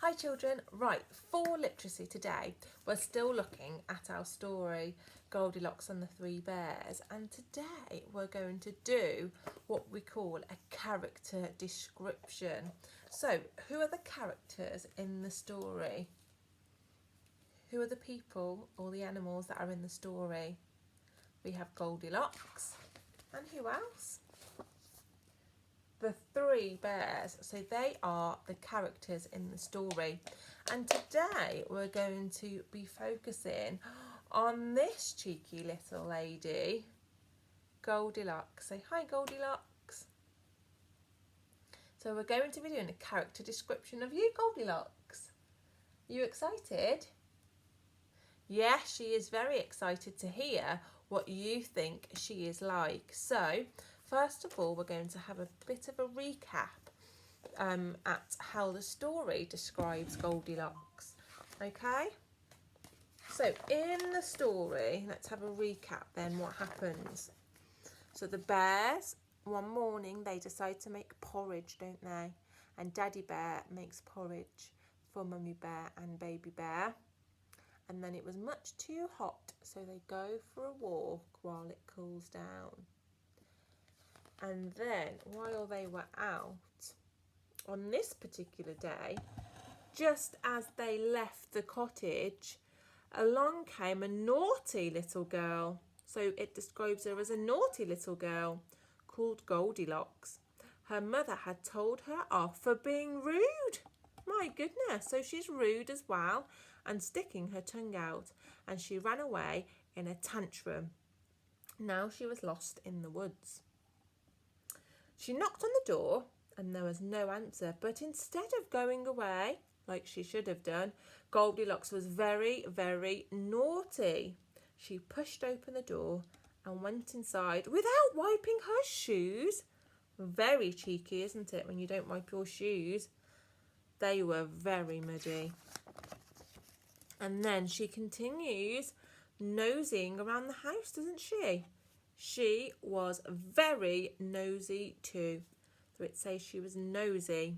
Hi children, right, for literacy today we're still looking at our story Goldilocks and the Three Bears, and today we're going to do what we call a character description. So who are the characters in the story? Who are the people or the animals that are in the story? We have Goldilocks, and who else? The Three Bears. So they are the characters in the story, and today we're going to be focusing on this cheeky little lady, Goldilocks. Say hi, Goldilocks. So we're going to be doing a character description of you, Goldilocks. You excited? Yeah, she is very excited to hear what you think she is like. So first of all, we're going to have a bit of a recap at how the story describes Goldilocks. Okay? So in the story, let's have a recap then what happens. So the bears, one morning they decide to make porridge, don't they? And Daddy Bear makes porridge for Mummy Bear and Baby Bear. And then it was much too hot, so they go for a walk while it cools down. And then while they were out, on this particular day, just as they left the cottage, along came a naughty little girl. So it describes her as a naughty little girl called Goldilocks. Her mother had told her off for being rude. My goodness, so she's rude as well and sticking her tongue out, and she ran away in a tantrum. Now she was lost in the woods. She knocked on the door and there was no answer, but instead of going away like she should have done, Goldilocks was very, very naughty. She pushed open the door and went inside without wiping her shoes. Very cheeky, isn't it, when you don't wipe your shoes? They were very muddy. And then she continues nosing around the house, doesn't she? She was very nosy too. So it says she was nosy.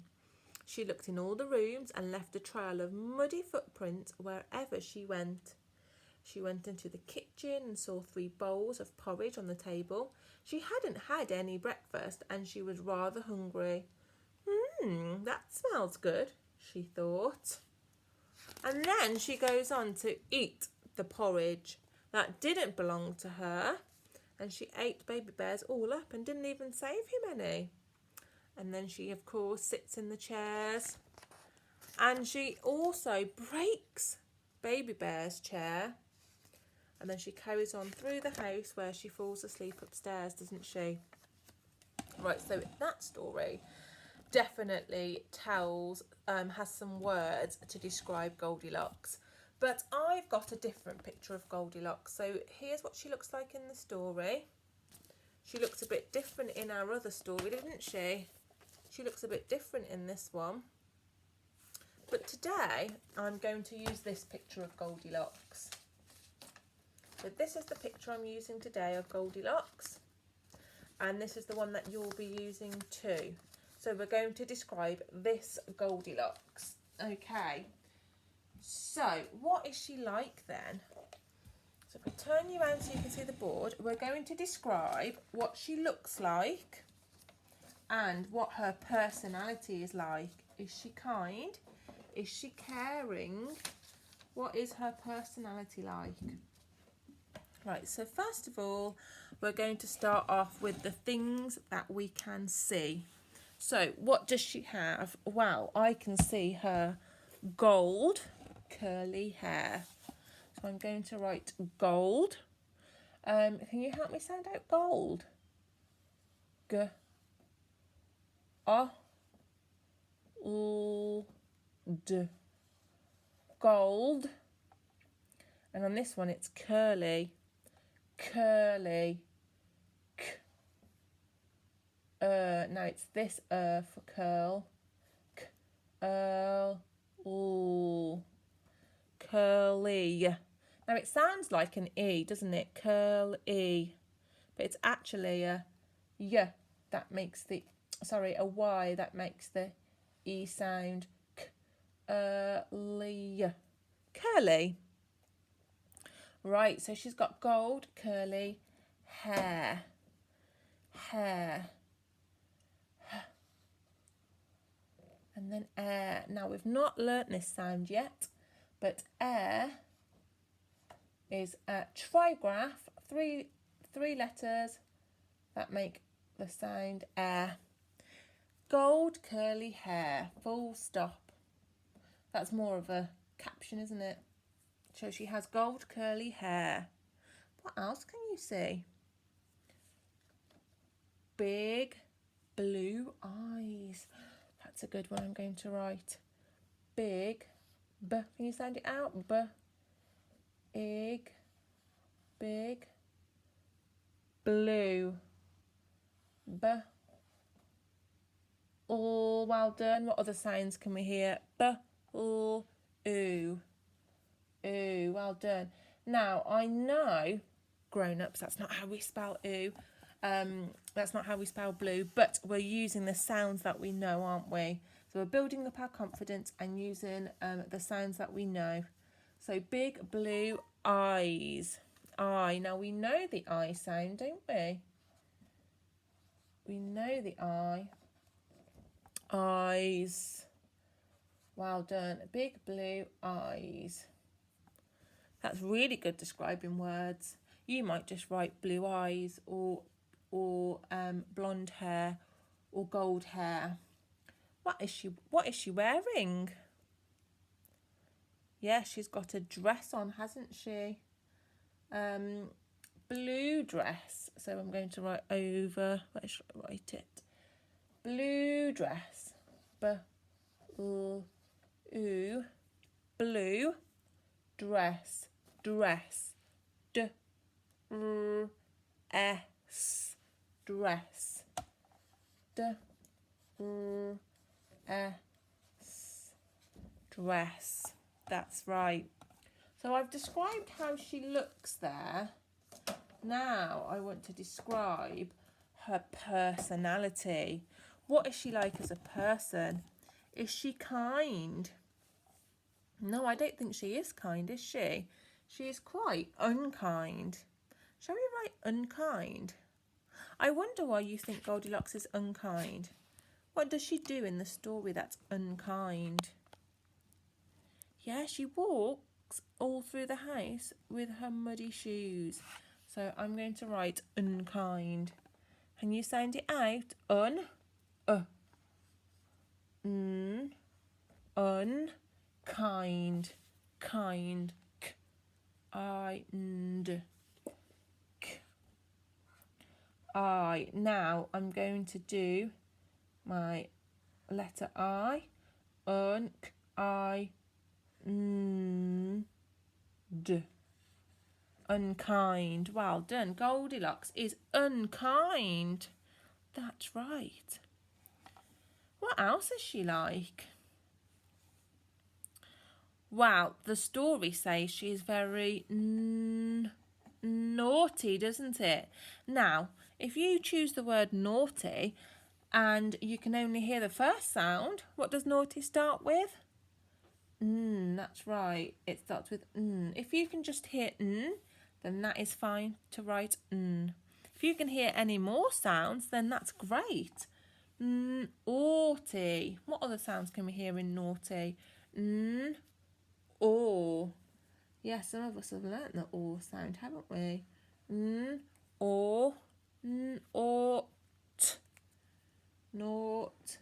She looked in all the rooms and left a trail of muddy footprints wherever she went. She went into the kitchen and saw 3 bowls of porridge on the table. She hadn't had any breakfast and she was rather hungry. That smells good, she thought. And then she goes on to eat the porridge that didn't belong to her. And she ate Baby Bear's all up and didn't even save him any. And then she, of course, sits in the chairs. And she also breaks Baby Bear's chair. And then she carries on through the house where she falls asleep upstairs, doesn't she? Right, so that story definitely has some words to describe Goldilocks. But I've got a different picture of Goldilocks. So here's what she looks like in the story. She looks a bit different in our other story, didn't she? She looks a bit different in this one. But today I'm going to use this picture of Goldilocks. So this is the picture I'm using today of Goldilocks. And this is the one that you'll be using too. So we're going to describe this Goldilocks. Okay. So what is she like then? So if I turn you around so you can see the board, we're going to describe what she looks like and what her personality is like. Is she kind? Is she caring? What is her personality like? Right, so first of all, we're going to start off with the things that we can see. So what does she have? Well, I can see her gold curly hair. So I'm going to write gold. Can you help me sound out gold? G O L D. Gold. And on this one it's curly. Curly. K. Now it's this for curl. K. L. Curly. Now it sounds like an E, doesn't it? Curly. But it's actually a Y that makes the, sorry, a Y that makes the E sound. K. curly. Curly. Right, so she's got gold curly hair. Hair. And then air. Now, we've not learnt this sound yet, but air is a trigraph, three letters that make the sound air. Gold curly hair, full stop. That's more of a caption, isn't it? So she has gold curly hair. What else can you see? Big blue eyes. That's a good one I'm going to write. Big, b. Can you sound it out? B. Big, big, blue. B. Oh, well done. What other sounds can we hear? B, l, oo. Ooh, well done. Now, I know, grown-ups, that's not how we spell oo. That's not how we spell blue, but we're using the sounds that we know, aren't we? So we're building up our confidence and using the sounds that we know. So big blue eyes. I. Now, we know the I sound, don't we? We know the I. Eyes. Well done. Big blue eyes. That's really good describing words. You might just write blue eyes or blonde hair or gold hair. What is she wearing? Yeah, she's got a dress on, hasn't she? Blue dress. So I'm going to write over. Where should I write it? Blue dress. B-l-oo. Blue dress. Dress. D-r-s. Dress. D-r-s. Dress. That's right. So I've described how she looks there. Now I want to describe her personality. What is she like as a person? Is she kind? No, I don't think she is kind, is she? She is quite unkind. Shall we write unkind? I wonder why you think Goldilocks is unkind. What does she do in the story that's unkind? Yeah, she walks all through the house with her muddy shoes. So I'm going to write unkind. Can you sound it out? Unkind. Kind. K. I. N. K. I. Now I'm going to do my letter I. I. N. D. Unkind. Well done. Goldilocks is unkind. That's right. What else is she like? Well, the story says she is very naughty, doesn't it? Now, if you choose the word naughty and you can only hear the first sound, what does naughty start with? That's right. It starts with n. If you can just hear n, then that is fine to write n. If you can hear any more sounds, then that's great. Naughty. What other sounds can we hear in naughty? N, or. Yeah, some of us have learnt the or sound, haven't we? N, or, n, or, t. Naut.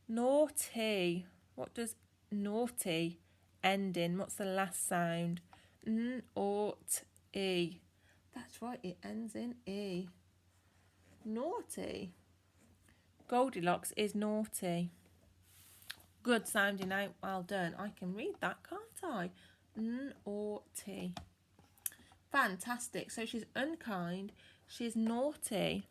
Naughty. What does naughty end in? What's the last sound? N, or, t, e. That's right, it ends in e. Naughty. Goldilocks is naughty. Good sounding out, well done. I can read that, can't I? Naughty. Fantastic. So she's unkind, she's naughty.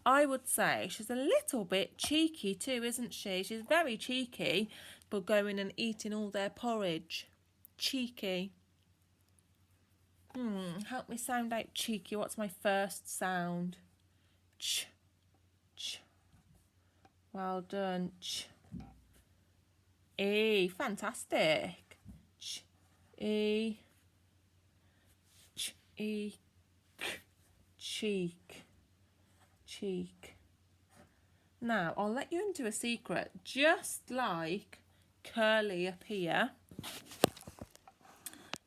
I would say she's a little bit cheeky too, isn't she? She's very cheeky, but going and eating all their porridge. Cheeky. Help me sound out cheeky. What's my first sound? Ch. Ch. Well done. Ch. E. Fantastic. Ch, E, ch, E, k, cheek, cheek. Now, I'll let you into a secret. Just like Curly up here,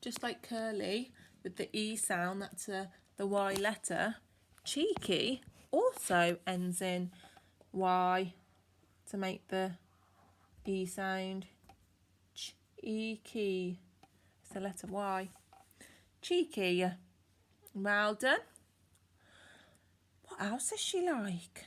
just like Curly with the E sound, that's the Y letter, Cheeky also ends in Y to make the E sound. Cheeky. It's the letter Y. Cheeky. Well done. What else is she like?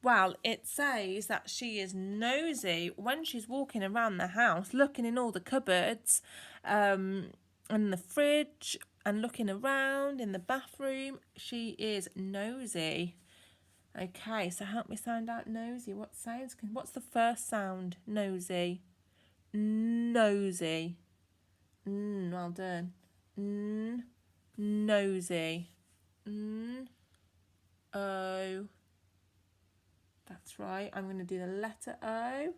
Well, it says that she is nosy when she's walking around the house, looking in all the cupboards, and the fridge, and looking around in the bathroom. She is nosy. Okay, so help me sound out nosy. What sounds? What's the first sound? Nosy. Nosy. Well done. Nosy. O. That's right. I'm going to do the letter O.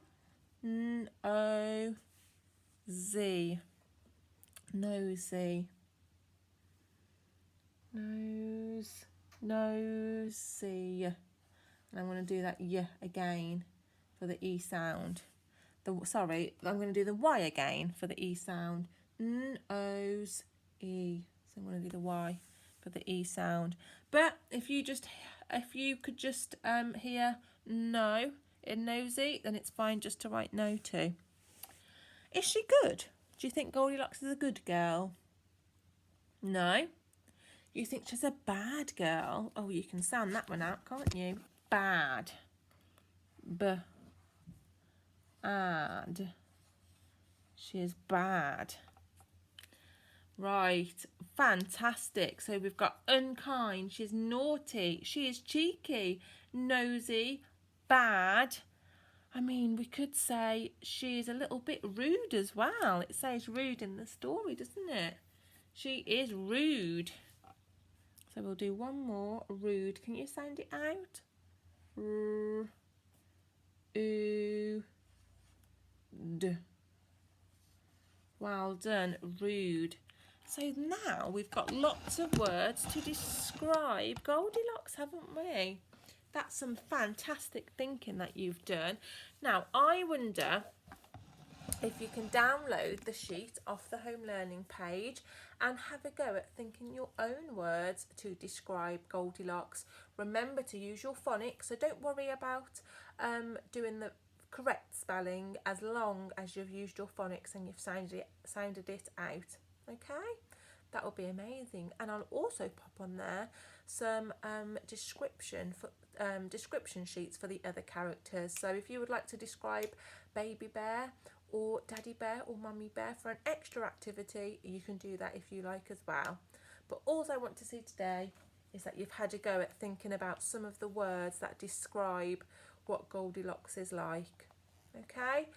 N-O-Z. Nosy. Nose. Nosy. And I'm going to do that Y again for the E sound. Sorry, I'm going to do the Y again for the E sound. N-O-Z-E. So I'm going to do the Y for the E sound. But if you could just hear no in nosy, then it's fine just to write no too. Is she good? Do you think Goldilocks is a good girl? No? You think she's a bad girl? Oh, you can sound that one out, can't you? Bad. B-ad. She is bad. Right, fantastic. So we've got unkind, she's naughty, she is cheeky, nosy, bad. I mean, we could say she's a little bit rude as well. It says rude in the story, doesn't it? She is rude. So we'll do one more, rude. Can you sound it out? R-U-D. Well done, rude. So now we've got lots of words to describe Goldilocks, haven't we? That's some fantastic thinking that you've done. Now, I wonder if you can download the sheet off the home learning page and have a go at thinking your own words to describe Goldilocks. Remember to use your phonics, so don't worry about doing the correct spelling as long as you've used your phonics and you've sounded it out. Okay, that will be amazing. And I'll also pop on there some description sheets for the other characters. So if you would like to describe Baby Bear or Daddy Bear or Mummy Bear for an extra activity, you can do that if you like as well. But all I want to see today is that you've had a go at thinking about some of the words that describe what Goldilocks is like. Okay,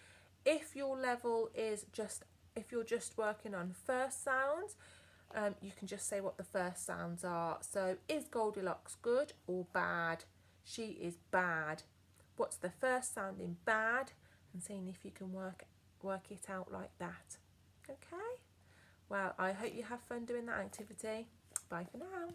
if your level is if you're just working on first sounds, you can just say what the first sounds are. So is Goldilocks good or bad? She is bad. What's the first sound in bad? And seeing if you can work it out like that. Okay, well, I hope you have fun doing that activity. Bye for now.